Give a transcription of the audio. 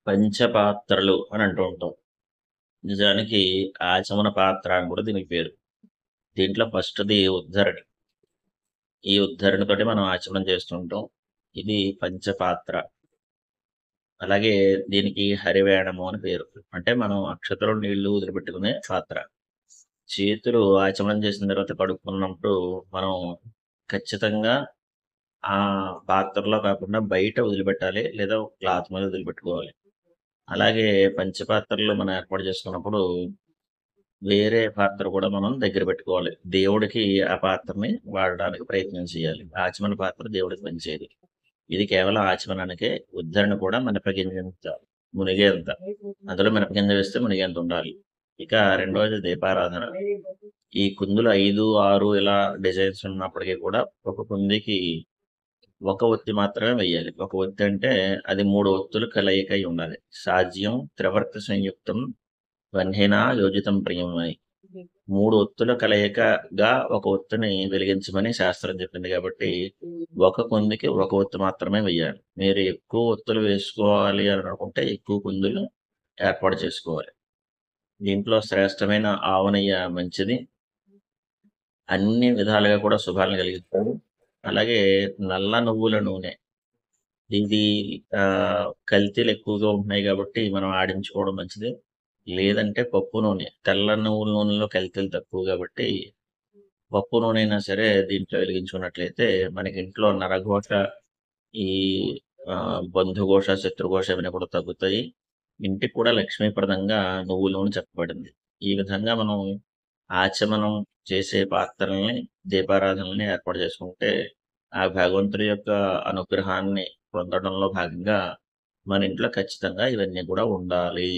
పంచపాత్రలు అని అంటూ ఉంటాం. నిజానికి ఆచమన పాత్ర అని కూడా దీనికి పేరు. దీంట్లో ఫస్ట్‌ది ఉద్ధరణి. ఈ ఉద్ధరణితోటి మనం ఆచమనం చేస్తుంటాం. ఇది పంచపాత్ర. అలాగే దీనికి హరివేణము అని పేరు. అంటే మనం అక్షతలో నీళ్లు వదిలిపెట్టుకునే పాత్ర. చేతులు ఆచమనం చేసిన తర్వాత కడుక్కున్నప్పుడు మనం ఖచ్చితంగా ఆ పాత్రలో కాకుండా బయట వదిలిపెట్టాలి. లేదా ఒక క్లాత్ మీద వదిలిపెట్టుకోవాలి. అలాగే పంచపాత్రలు మనం ఏర్పాటు చేసుకున్నప్పుడు వేరే పాత్ర కూడా మనం దగ్గర పెట్టుకోవాలి. దేవుడికి ఆ పాత్రని వాడడానికి ప్రయత్నం చేయాలి. ఆచమన పాత్ర దేవుడికి పనిచేయదు. ఇది కేవలం ఆచమనానికే. ఉద్ధరణ కూడా మినపగింజంత మునిగేంత. అందులో మినపగింజ వేస్తే మునిగేంత ఉండాలి. ఇక రెండవది దీపారాధన. ఈ కుందులు 5, 6 ఇలా డిజైన్స్ ఉన్నప్పటికీ కూడా ఒక కుందికి ఒక ఒత్తి మాత్రమే వెయ్యాలి. ఒక ఒత్తి అంటే అది 3 ఒత్తులు కలయిక అయి ఉండాలి. సాజ్యం త్రివర్తి సంయుక్తం వహ్నినా యోజితం ప్రియం అని. 3 ఒత్తుల కలయికగా ఒక ఒత్తిని వెలిగించమని శాస్త్రం చెప్పింది కాబట్టి ఒక కుందికి ఒక ఒత్తి మాత్రమే వెయ్యాలి. మీరు ఎక్కువ ఒత్తులు వేసుకోవాలి అని అనుకుంటే ఎక్కువ కుందులు ఏర్పాటు చేసుకోవాలి. దీంట్లో శ్రేష్టమైన ఆవు నెయ్యి మంచిది. అన్ని విధాలుగా కూడా శుభాలను కలిగిస్తుంది. అలాగే నల్ల నువ్వుల నూనె. ఇది కల్తీలు ఎక్కువగా ఉంటున్నాయి కాబట్టి మనం ఆడించుకోవడం మంచిది. లేదంటే పప్పు నూనె. తెల్ల నువ్వుల నూనెలో కల్తీలు తక్కువ కాబట్టి పప్పు నూనె అయినా సరే దీంట్లో వెలిగించుకున్నట్లయితే మనకి ఇంట్లో నరఘోష, ఈ బంధుఘోష, శత్రుఘోష ఇవన్నీ కూడా తగ్గుతాయి. ఇంటికి కూడా లక్ష్మీప్రదంగా నువ్వుల నూనె చెప్పబడింది. ఈ విధంగా మనం ఆచమనం చేసే పాత్రల్ని, దీపారాధనల్ని ఏర్పాటు చేసుకుంటే ఆ భగవంతుడి యొక్క అనుగ్రహాన్ని పొందడంలో భాగంగా మన ఇంట్లో ఖచ్చితంగా ఇవన్నీ కూడా ఉండాలి.